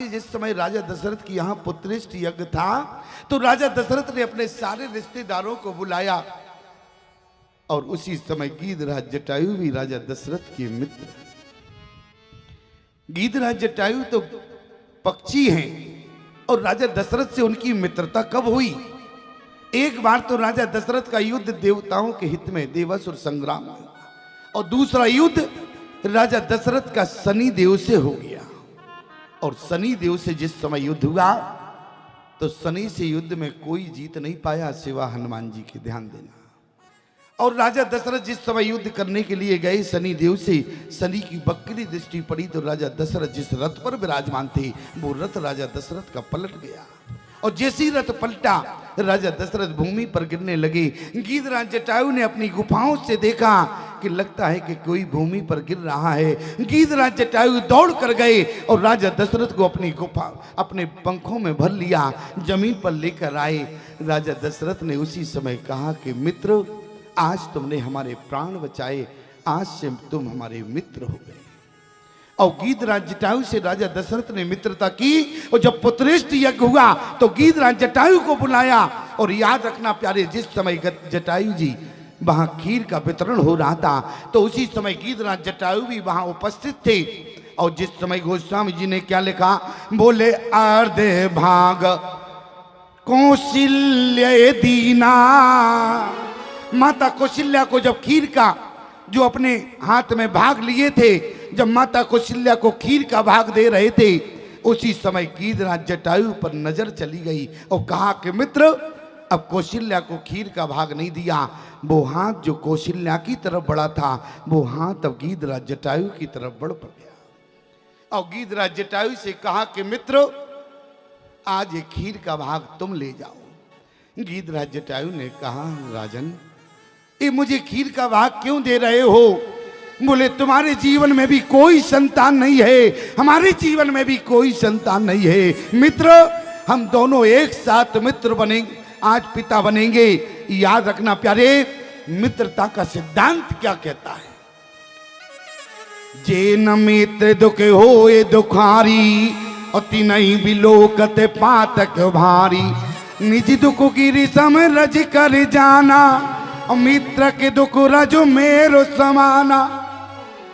जिस समय राजा दशरथ की यहाँ पुत्रेष्ट यज्ञ था तो राजा दशरथ ने अपने सारे रिश्तेदारों को बुलाया और उसी समय गीधराज जटायु भी राजा दशरथ के मित्र। गीधराज जटायु तो पक्षी हैं और राजा दशरथ से उनकी मित्रता कब हुई? एक बार तो राजा दशरथ का युद्ध देवताओं के हित में देवासुर संग्राम में, और दूसरा युद्ध राजा दशरथ का शनि देव से हो गया। और शनि देव से जिस समय युद्ध हुआ तो शनि से युद्ध में कोई जीत नहीं पाया सिवा हनुमान जी के, ध्यान देना। और राजा दशरथ जिस समय युद्ध करने के लिए गए शनि देव से, शनि की बकरी दृष्टि पड़ी तो राजा दशरथ जिस रथ पर विराजमान थे वो रथ राजा दशरथ का पलट गया। और जैसी रथ पलटा राजा दशरथ भूमि पर गिरने लगे। गीधराज जटायु ने अपनी गुफाओं से देखा कि लगता है कि कोई भूमि पर गिर रहा है। गीधराज जटायु दौड़ कर गए और राजा दशरथ को अपनी गुफा अपने पंखों में भर लिया, जमीन पर लेकर आए। राजा दशरथ ने उसी समय कहा कि मित्र, आज तुमने हमारे प्राण बचाए, आज से तुम हमारे मित्र हो गए। और गीधराज जटायु से राजा दशरथ ने मित्रता की। और जब पुत्रेष्ट यज्ञ हुआ तो गीधराज जटायु को बुलाया। और याद रखना प्यारे, जिस समय जटायु जी वहां खीर का वितरण हो रहा था तो उसी समय गीधराज जटायु भी वहां उपस्थित थे। और जिस समय गोस्वामी जी ने क्या लिखा, बोले अर्धे भाग कौशल्य दीना। माता कौशल्या को जब खीर का जो अपने हाथ में भाग लिए थे, जब माता कौशल्या को खीर का भाग दे रहे थे, उसी समय गीधराज जटायु पर नजर चली गई और कहा कि मित्र, अब कौशल्या को खीर का भाग नहीं दिया। वो हाथ जो कौशल्या की तरफ बढ़ा था वो हाथ अब गीधराज जटायु की तरफ बढ़ पड़ गया। और गीधराज जटायु से कहा कि मित्र, आज ये खीर का भाग तुम ले जाओ। गीधराज जटायु ने कहा, राजन, ये मुझे खीर का भाग क्यों दे रहे हो? बोले तुम्हारे जीवन में भी कोई संतान नहीं है, हमारे जीवन में भी कोई संतान नहीं है। मित्र, हम दोनों एक साथ मित्र बनेंगे, आज पिता बनेंगे। याद रखना प्यारे, मित्रता का सिद्धांत क्या कहता है? जे न मित्र दुख होए दुखारी, अति नहीं बिलोकत पातक भारी। निज दुख गिरी सम रज कर जाना, और मित्र के दुख रजो मेरो समाना।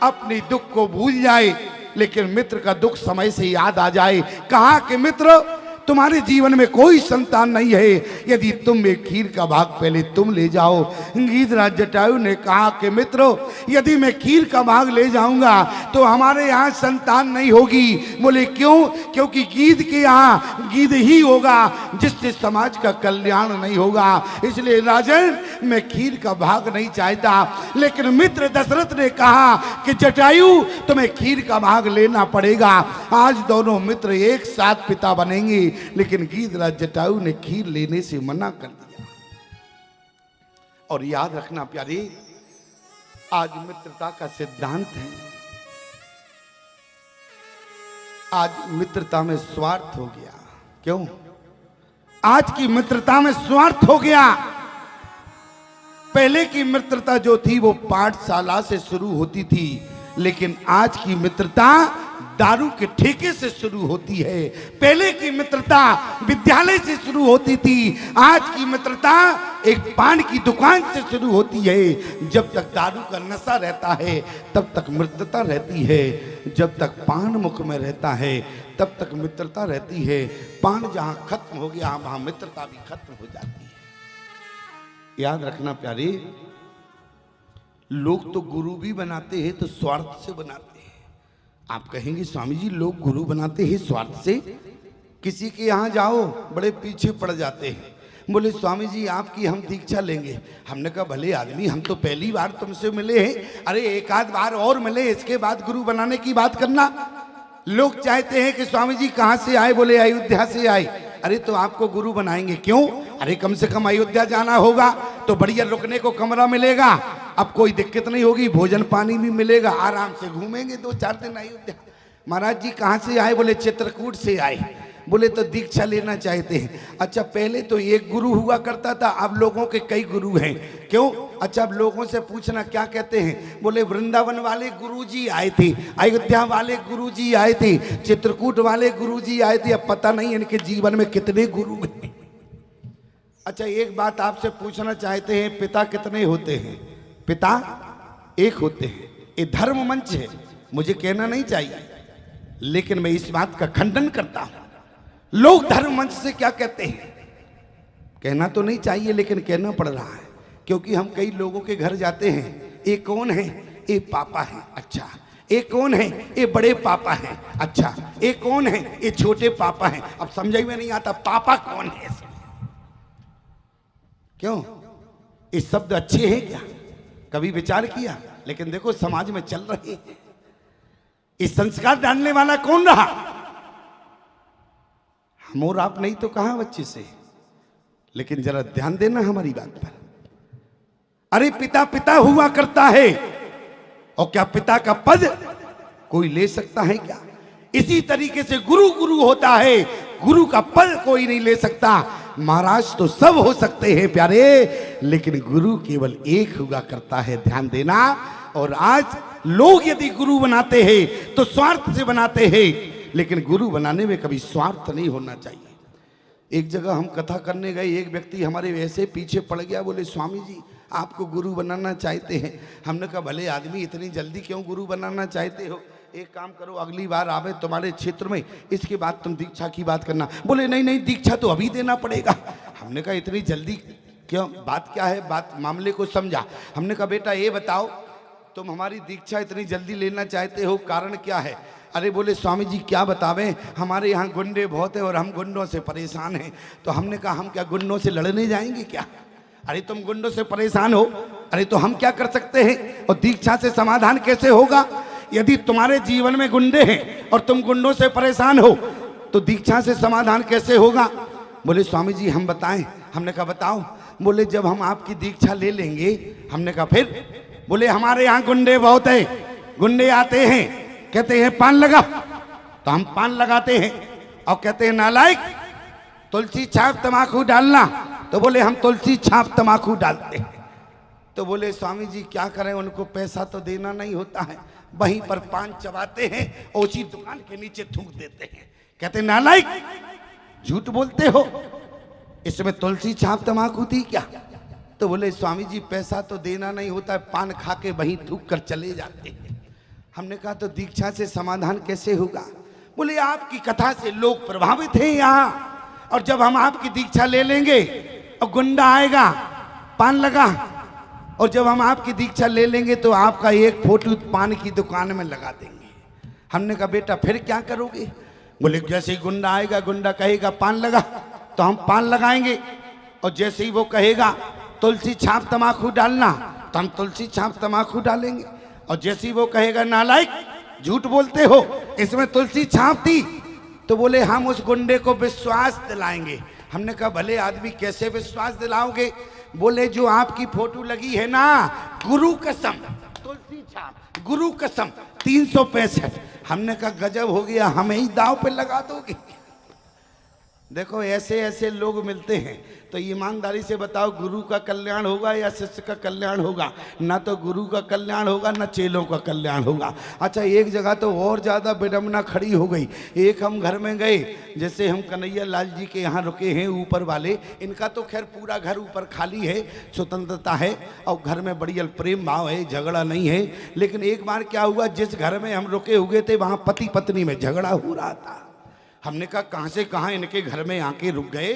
अपनी दुख को भूल जाए लेकिन मित्र का दुख समय से याद आ जाए। कहा कि मित्र, तुम्हारे जीवन में कोई संतान नहीं है, यदि तुम एक खीर का भाग पहले तुम ले जाओ। गीधराज जटायु ने कहा कि मित्रों, यदि मैं खीर का भाग ले जाऊंगा तो हमारे यहाँ संतान नहीं होगी। बोले क्यों? क्योंकि गीध के यहाँ गीध ही होगा, जिससे समाज का कल्याण नहीं होगा। इसलिए राजन, मैं खीर का भाग नहीं चाहता। लेकिन मित्र दशरथ ने कहा कि जटायु, तुम्हें खीर का भाग लेना पड़ेगा। आज दोनों मित्र एक साथ पिता बनेंगे। लेकिन गीधराज जटायु ने खीर लेने से मना कर दिया। और याद रखना प्यारे, आज मित्रता का सिद्धांत है, आज मित्रता में स्वार्थ हो गया। क्यों? आज की मित्रता में स्वार्थ हो गया। पहले की मित्रता जो थी वो पाठशाला से शुरू होती थी, लेकिन आज की मित्रता दारू के ठेके से शुरू होती है। पहले की मित्रता विद्यालय से शुरू होती थी, आज की मित्रता एक पान की दुकान से शुरू होती है। जब तक दारू का नशा रहता है तब तक मित्रता रहती है, जब तक पान मुख में रहता है तब तक मित्रता रहती है। पान जहां खत्म हो गया वहां मित्रता भी खत्म हो जाती है। याद रखना प्यारे, लोग तो गुरु भी बनाते हैं तो स्वार्थ से बनाते हैं। आप कहेंगे स्वामी जी, लोग गुरु बनाते हैं स्वार्थ से? किसी के यहाँ जाओ, बड़े पीछे पड़ जाते हैं। बोले स्वामी जी, आपकी हम दीक्षा लेंगे। हमने कहा भले आदमी, हम तो पहली बार तुमसे मिले हैं, अरे एक आध बार और मिले, इसके बाद गुरु बनाने की बात करना। लोग चाहते हैं कि स्वामी जी कहाँ से आए? बोले अयोध्या से आए। अरे तो आपको गुरु बनाएंगे। क्यों? अरे कम से कम अयोध्या जाना होगा तो बढ़िया रुकने को कमरा मिलेगा, अब कोई दिक्कत नहीं होगी, भोजन पानी भी मिलेगा, आराम से घूमेंगे 2-4 दिन अयोध्या। महाराज जी कहाँ से आए? बोले चित्रकूट से आए। बोले तो दीक्षा लेना चाहते हैं। अच्छा पहले तो एक गुरु हुआ करता था, अब लोगों के कई गुरु हैं। क्यों? अच्छा अब लोगों से पूछना क्या कहते हैं, बोले वृंदावन वाले गुरुजी आए थे, अयोध्या वाले गुरुजी आए थे, चित्रकूट वाले गुरुजी आए थे। अब पता नहीं इनके जीवन में कितने गुरु हैं। अच्छा एक बात आपसे पूछना चाहते हैं, पिता कितने होते हैं? पिता एक होते हैं। ये धर्म मंच है, मुझे कहना नहीं चाहिए, लेकिन मैं इस बात का खंडन करता हूं। लोग धर्म मंच से क्या कहते हैं, कहना तो नहीं चाहिए लेकिन कहना पड़ रहा है, क्योंकि हम कई लोगों के घर जाते हैं। ये कौन है? ये पापा है। अच्छा ये कौन है? ये बड़े पापा हैं। अच्छा ये कौन है? ये छोटे पापा हैं। अब समझ में नहीं आता पापा कौन है। क्यों? ये शब्द अच्छे हैं क्या? कभी विचार किया? लेकिन देखो समाज में चल रहे हैं। इस संस्कार डालने वाला कौन रहा? हम और आप नहीं तो कहां बच्चे से। लेकिन जरा ध्यान देना हमारी बात पर। अरे पिता पिता हुआ करता है, और क्या पिता का पद कोई ले सकता है क्या? इसी तरीके से गुरु गुरु होता है, गुरु का पद कोई नहीं ले सकता। महाराज तो सब हो सकते हैं प्यारे, लेकिन गुरु केवल एक हुआ करता है। ध्यान देना। और आज लोग यदि गुरु बनाते हैं तो स्वार्थ से बनाते हैं, लेकिन गुरु बनाने में कभी स्वार्थ नहीं होना चाहिए। एक जगह हम कथा करने गए, एक व्यक्ति हमारे वैसे पीछे पड़ गया, बोले स्वामी जी आपको गुरु बनाना चाहते हैं। हमने कहा भले आदमी इतनी जल्दी क्यों गुरु बनाना चाहते हो, एक काम करो अगली बार आवे तुम्हारे क्षेत्र में, इसके बाद तुम दीक्षा की बात करना। बोले नहीं नहीं दीक्षा तो अभी देना पड़ेगा। हमने कहा इतनी जल्दी क्यों, बात क्या है? बात मामले को समझा। हमने कहा बेटा ये बताओ तुम हमारी दीक्षा इतनी जल्दी लेना चाहते हो, कारण क्या है? अरे बोले स्वामी जी क्या बतावें, हमारे यहाँ गुंडे बहुत है और हम गुंडों से परेशान हैं। तो हमने कहा हम क्या गुंडों से लड़ने जाएंगे क्या? अरे तुम गुंडों से परेशान हो, अरे तो हम क्या कर सकते हैं? और दीक्षा से समाधान कैसे होगा? यदि तुम्हारे जीवन में गुंडे हैं और तुम गुंडों से परेशान हो तो दीक्षा से समाधान कैसे होगा? बोले स्वामी जी हम बताएं। हमने कहा बताओ। बोले जब हम आपकी दीक्षा ले लेंगे। हमने कहा फिर? बोले हमारे यहाँ गुंडे बहुत है, गुंडे आते हैं कहते हैं पान लगा, तो हम पान लगाते हैं, और कहते हैं नालायक तुलसी छाप तमाकू डालना, तो बोले हम तुलसी छाप तमाकू डालते हैं। तो बोले स्वामी जी क्या करें, उनको पैसा तो देना नहीं होता है, वहीं पर पान चबाते हैं और उसी दुकान के नीचे थूक देते हैं। कहते हैं नालायक झूठ बोलते हो, इसमें तुलसी छाप तमाकू थी क्या? तो बोले स्वामी जी पैसा तो देना नहीं होता है, पान खा के वहीं थूक कर चले जाते हैं। हमने कहा तो दीक्षा से समाधान कैसे होगा? बोले आपकी कथा से लोग प्रभावित हैं यहाँ, और जब हम आपकी दीक्षा ले लेंगे और गुंडा आएगा पान लगा, और जब हम आपकी दीक्षा ले लेंगे तो आपका एक फोटो पान की दुकान में लगा देंगे। हमने कहा बेटा फिर क्या करोगे? बोले जैसे ही गुंडा आएगा, गुंडा कहेगा पान लगा, तो हम पान लगाएंगे, और जैसे ही वो कहेगा तुलसी छाप तमाकू डालना, तो हम तुलसी छाप तमाकू डालेंगे, और जैसे ही वो कहेगा नालायक झूठ बोलते हो इसमें तुलसी छाप थी, तो बोले हम उस गुंडे को विश्वास दिलाएंगे। हमने कहा भले आदमी कैसे विश्वास दिलाओगे? बोले जो आपकी फोटो लगी है ना, गुरु कसम तुलसी छाप गुरु कसम 365। हमने कहा गजब हो गया, हमें ही दाव पे लगा दोगे। देखो ऐसे ऐसे लोग मिलते हैं, तो ईमानदारी से बताओ गुरु का कल्याण होगा या शिष्य का कल्याण होगा? ना तो गुरु का कल्याण होगा ना चेलों का कल्याण होगा। अच्छा एक जगह तो और ज़्यादा विडम्बना खड़ी हो गई। एक हम घर में गए, जैसे हम कन्हैया लाल जी के यहाँ रुके हैं ऊपर वाले, इनका तो खैर पूरा घर ऊपर खाली है, स्वतंत्रता है और घर में बड़ी प्रेम भाव है, झगड़ा नहीं है। लेकिन एक बार क्या हुआ, जिस घर में हम रुके हुए थे वहाँ पति पत्नी में झगड़ा हो रहा था। हमने कहा कहाँ से कहाँ इनके घर में आके रुक गए,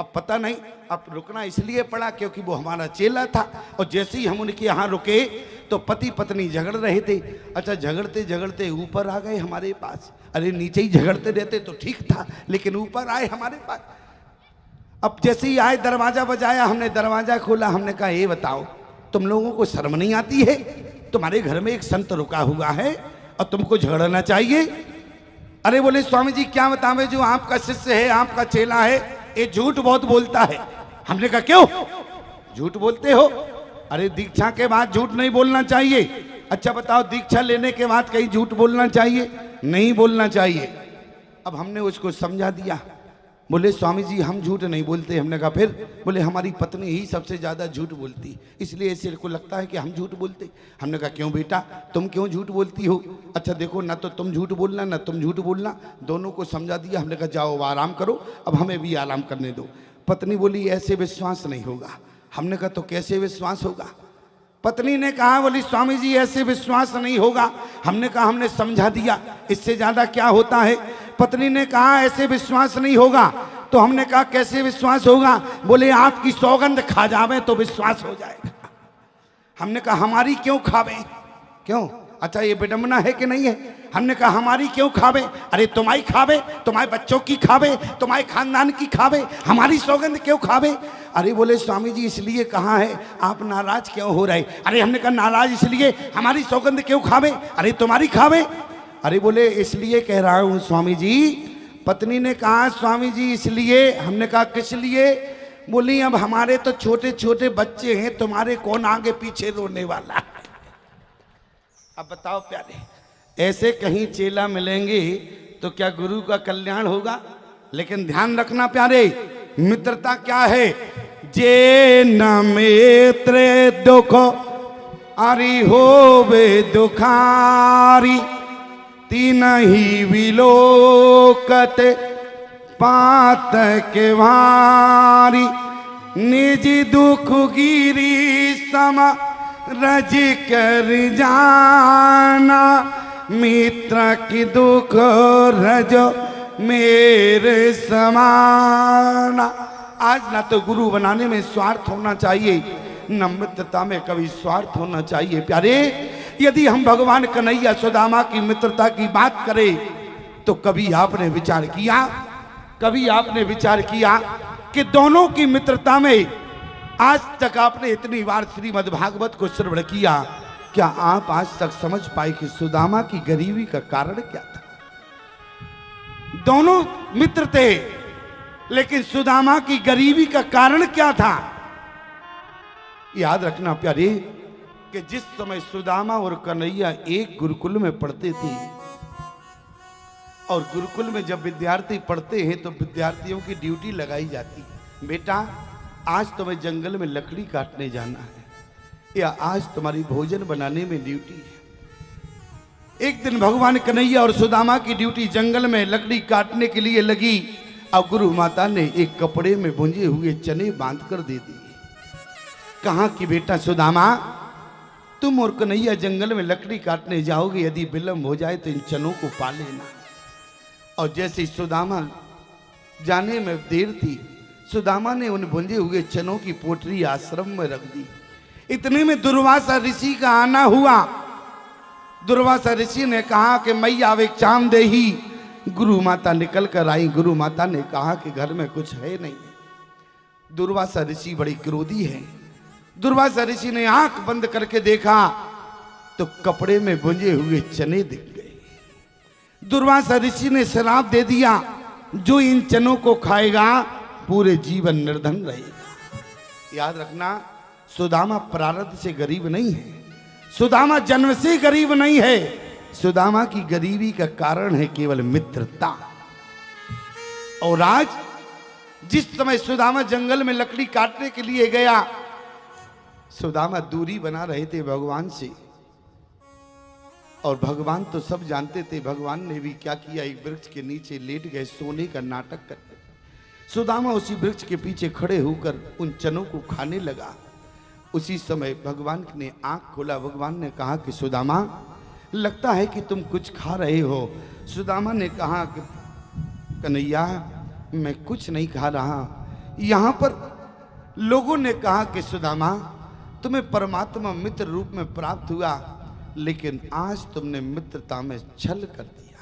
अब पता नहीं। अब रुकना इसलिए पड़ा क्योंकि वो हमारा चेला था, और जैसे ही हम उनके यहाँ रुके तो पति पत्नी झगड़ रहे थे। अच्छा झगड़ते झगड़ते ऊपर आ गए हमारे पास। अरे नीचे ही झगड़ते रहते तो ठीक था, लेकिन ऊपर आए हमारे पास। अब जैसे ही आए दरवाजा बजाया, हमने दरवाजा खोला। हमने कहा ये बताओ तुम लोगों को शर्म नहीं आती है? तुम्हारे घर में एक संत रुका हुआ है और तुमको झगड़ना चाहिए? अरे बोले स्वामी जी क्या बतावे, जो आपका शिष्य है आपका चेला है ये झूठ बहुत बोलता है। हमने कहा क्यों झूठ बोलते हो? अरे दीक्षा के बाद झूठ नहीं बोलना चाहिए। अच्छा बताओ दीक्षा लेने के बाद कहीं झूठ बोलना चाहिए? नहीं बोलना चाहिए। अब हमने उसको समझा दिया। बोले स्वामी जी हम झूठ नहीं बोलते। हमने कहा फिर? बोले हमारी पत्नी ही सबसे ज़्यादा झूठ बोलती, इसलिए ऐसे को लगता है कि हम झूठ बोलते। हमने कहा क्यों बेटा, तुम क्यों झूठ बोलती हो? अच्छा देखो, ना तो तुम झूठ बोलना ना तुम झूठ बोलना, दोनों को समझा दिया। हमने कहा जाओ आराम करो, अब हमें भी आराम करने दो। पत्नी बोली ऐसे विश्वास नहीं होगा। हमने कहा तो कैसे विश्वास होगा? पत्नी ने कहा, बोली स्वामी जी ऐसे विश्वास नहीं होगा। हमने कहा हमने समझा दिया, इससे ज़्यादा क्या होता है? पत्नी ने कहा ऐसे विश्वास नहीं होगा। तो हमने कहा कैसे विश्वास होगा? बोले आपकी सौगंध खा जावे तो विश्वास हो जाएगा। हमने कहा हमारी क्यों खावे? क्यों? अच्छा ये विडंबना है कि नहीं है? हमने कहा हमारी क्यों खावे? अरे तुम्हारी खावे, तुम्हारे बच्चों की खावे, तुम्हारे खानदान की खावे, हमारी सौगंध क्यों खावे? अरे बोले स्वामी जी इसलिए कहा है, आप नाराज क्यों हो रहे? अरे हमने कहा नाराज इसलिए, हमारी सौगंध क्यों खावे? अरे तुम्हारी खावे। अरे बोले इसलिए कह रहा हूँ स्वामी जी। पत्नी ने कहा स्वामी जी इसलिए। हमने कहा किस लिए? बोली अब हमारे तो छोटे छोटे बच्चे हैं, तुम्हारे कौन आगे पीछे रोने वाला है? अब बताओ प्यारे, ऐसे कहीं चेला मिलेंगे तो क्या गुरु का कल्याण होगा? लेकिन ध्यान रखना प्यारे, मित्रता क्या है? जे न मित्र दुख अरि होवे दुखारी, तीन ही विलोकत पातक वारी, निज दुख गिरी सम रज कर जाना, मित्र की दुख रजो मेरे समाना। आज ना तो गुरु बनाने में स्वार्थ होना चाहिए, न मित्रता में कभी स्वार्थ होना चाहिए। प्यारे, यदि हम भगवान कन्हैया सुदामा की मित्रता की बात करें तो कभी आपने विचार किया कि दोनों की मित्रता में आज तक आपने इतनी बार श्रीमद् भागवत को श्रवण किया, क्या आप आज तक समझ पाए कि सुदामा की गरीबी का कारण क्या था? दोनों मित्र थे, लेकिन सुदामा की गरीबी का कारण क्या था? याद रखना प्यारे कि जिस समय सुदामा और कन्हैया एक गुरुकुल में पढ़ते थे, और गुरुकुल में जब विद्यार्थी पढ़ते हैं तो विद्यार्थियों की ड्यूटी लगाई जाती है। बेटा आज तुम्हें जंगल में लकड़ी काटने जाना है, या आज तुम्हारी भोजन बनाने में ड्यूटी है। एक दिन भगवान कन्हैया और सुदामा की ड्यूटी जंगल में लकड़ी काटने के लिए लगी, और गुरु माता ने एक कपड़े में भुंजे हुए चने बांध कर दे दिए। कहा कि बेटा सुदामा, तुम और कन्हैया जंगल में लकड़ी काटने जाओगे, यदि विलंब हो जाए तो इन चनों को पा लेना। और जैसे सुदामा जाने में देर थी, सुदामा ने उन भुंजे हुए चनों की पोटली आश्रम में रख दी। इतने में दुर्वासा ऋषि का आना हुआ। दुर्वासा ऋषि ने कहा कि मैया आवे चाम दे ही। गुरु माता निकल कर आई। गुरु माता ने कहा कि घर में कुछ है नहीं। दुर्वासा ऋषि बड़ी क्रोधी है। दुर्वासा ऋषि ने आंख बंद करके देखा तो कपड़े में भुंजे हुए चने दिख गए। दुर्वासा ऋषि ने श्राप दे दिया, जो इन चनों को खाएगा पूरे जीवन निर्धन रहेगा। याद रखना, सुदामा प्रारब्ध से गरीब नहीं है, सुदामा जन्म से गरीब नहीं है। सुदामा की गरीबी का कारण है केवल मित्रता। और आज जिस समय सुदामा जंगल में लकड़ी काटने के लिए गया, सुदामा दूरी बना रहे थे भगवान से, और भगवान तो सब जानते थे। भगवान ने भी क्या किया, एक वृक्ष के नीचे लेट गए, सोने का नाटक करते। सुदामा उसी वृक्ष के पीछे खड़े होकर उन चनों को खाने लगा। उसी समय भगवान ने आंख खोला। भगवान ने कहा कि सुदामा, लगता है कि तुम कुछ खा रहे हो। सुदामा ने कहा कि कन्हैया, मैं कुछ नहीं खा रहा। यहाँ पर लोगों ने कहा कि सुदामा, तुम्हें परमात्मा मित्र रूप में प्राप्त हुआ, लेकिन आज तुमने मित्रता में छल कर दिया।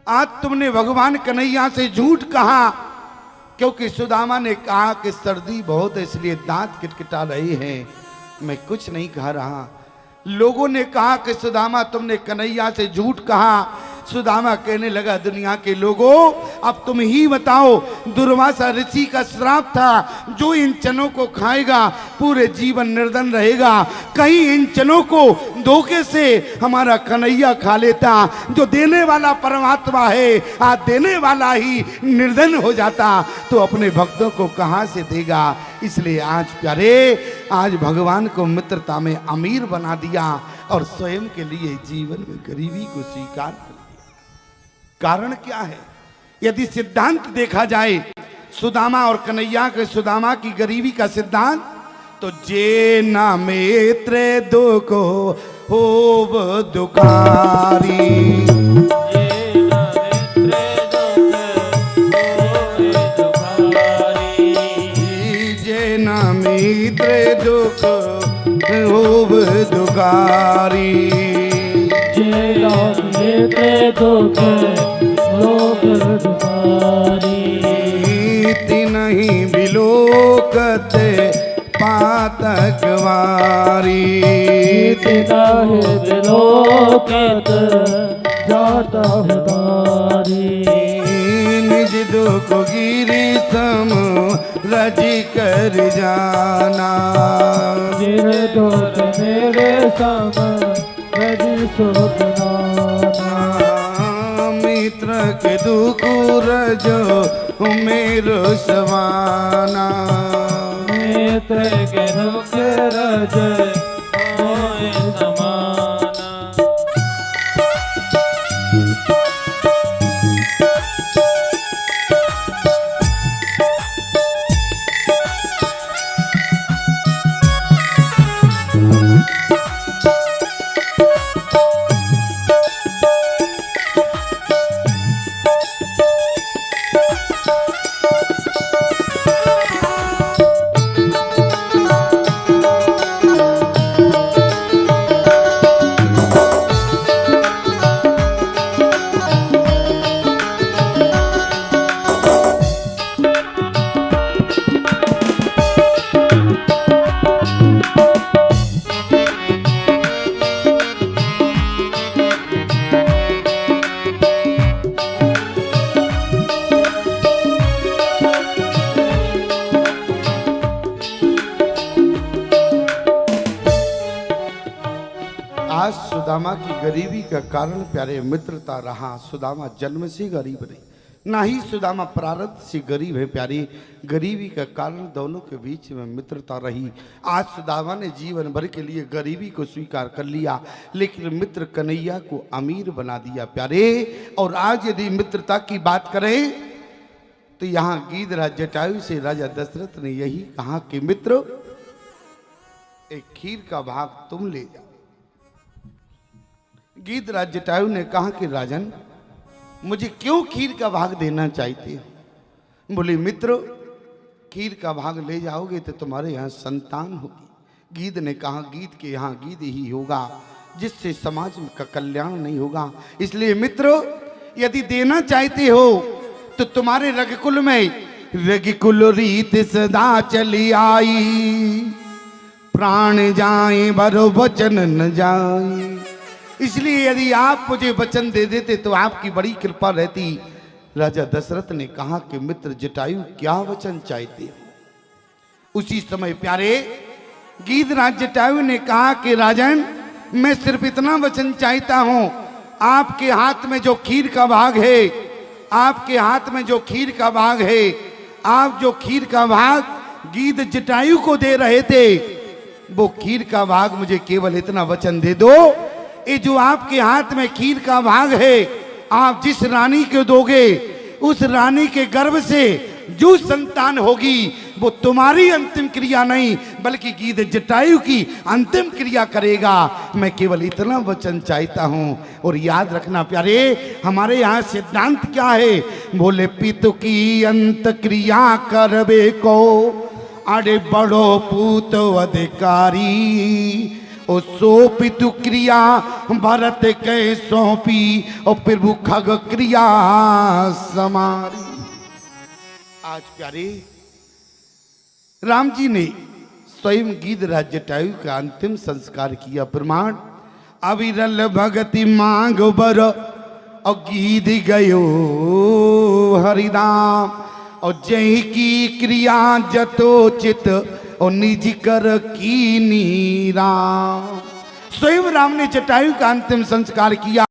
आज तुमने भगवान कन्हैया से झूठ कहा, क्योंकि सुदामा ने कहा कि सर्दी बहुत है इसलिए दांत किटकिटा रहे हैं, मैं कुछ नहीं खा रहा। लोगों ने कहा कि सुदामा, तुमने कन्हैया से झूठ कहा, सुदामा कहने लगा दुनिया के लोगों अब तुम ही बताओ, दुर्वासा ऋषि का श्राप था जो इन चनों को खाएगा पूरे जीवन निर्धन रहेगा। कहीं इन चनों को धोखे से हमारा कन्हैया खा लेता, जो देने वाला परमात्मा है आज देने वाला ही निर्धन हो जाता तो अपने भक्तों को कहां से देगा। इसलिए आज प्यारे आज भगवान को मित्रता में अमीर बना दिया और स्वयं के लिए जीवन में गरीबी को स्वीकार कर लिया। कारण क्या है? यदि सिद्धांत देखा जाए सुदामा और कन्हैया के, सुदामा की गरीबी का सिद्धांत तो जे ना मित्र दुख होव दुखारी, जे ना मित्र दुख होव दुखारी, जे ना मित्र दुख होव दुखारी, तिनहि बिलोकत पातक वारी, तिनहि बिलोकत जातक वारी, निज दुख गिरि सम रजि कर जाना, जिन दुख मेरे सम रजि सुख नाना, मित्र के दुख रजो मेरो सवाना, मित्र के दुख रज मोए समाना। आज सुदामा की गरीबी का कारण प्यारे मित्रता रहा। सुदामा जन्म से गरीब नहीं, ना ही सुदामा प्रारब्ध से गरीब है प्यारी। गरीबी का कारण दोनों के बीच में मित्रता रही। आज सुदामा ने जीवन भर के लिए गरीबी को स्वीकार कर लिया, लेकिन मित्र कन्हैया को अमीर बना दिया प्यारे। और आज यदि मित्रता की बात करें तो यहाँ गीधराज जटायु से राजा दशरथ ने यही कहा कि मित्र एक खीर का भाग तुम ले जाओ। गीधराज जटायु ने कहा कि राजन मुझे क्यों खीर का भाग देना चाहते हो? बोले मित्र खीर का भाग ले जाओगे तो तुम्हारे यहाँ संतान होगी। गीध ने कहा गीध के यहाँ गीध ही होगा, जिससे समाज का कल्याण नहीं होगा। इसलिए मित्र यदि देना चाहते हो तो तुम्हारे रघुकुल में रघुकुल रीत सदा चली आई, प्राण जाए बरो वचन न जाए। इसलिए यदि आप मुझे वचन दे देते तो आपकी बड़ी कृपा रहती। राजा दशरथ ने कहा कि मित्र जटायु क्या वचन चाहते हो? उसी समय प्यारे गीधराज जटायु ने कहा कि राजन मैं सिर्फ इतना वचन चाहता हूं, आपके हाथ में जो खीर का भाग है, आपके हाथ में जो खीर का भाग है, आप जो खीर का भाग गीध जटायु को दे रहे थे, वो खीर का भाग मुझे केवल इतना वचन दे दो, ये जो आपके हाथ में खीर का भाग है, आप जिस रानी को दोगे उस रानी के गर्भ से जो संतान होगी वो तुम्हारी अंतिम क्रिया नहीं बल्कि गीध जटायु की अंतिम क्रिया करेगा। मैं केवल इतना वचन चाहता हूं। और याद रखना प्यारे हमारे यहाँ सिद्धांत क्या है? बोले पितु की अंत क्रिया करबे को अरे बड़ो पूत अधिकारी, ओ सो पितु क्रिया भरत के सौंपी और प्रभु खग क्रिया समारी। आज प्यारे राम जी ने स्वयं गीधराज जटायु का अंतिम संस्कार किया। प्रमाण अविरल भगति मांग बर और गीत गयो हरिनाम और जय की क्रिया जतोचित और निज कर की नीराम। स्वयं राम ने जटायु का अंतिम संस्कार किया।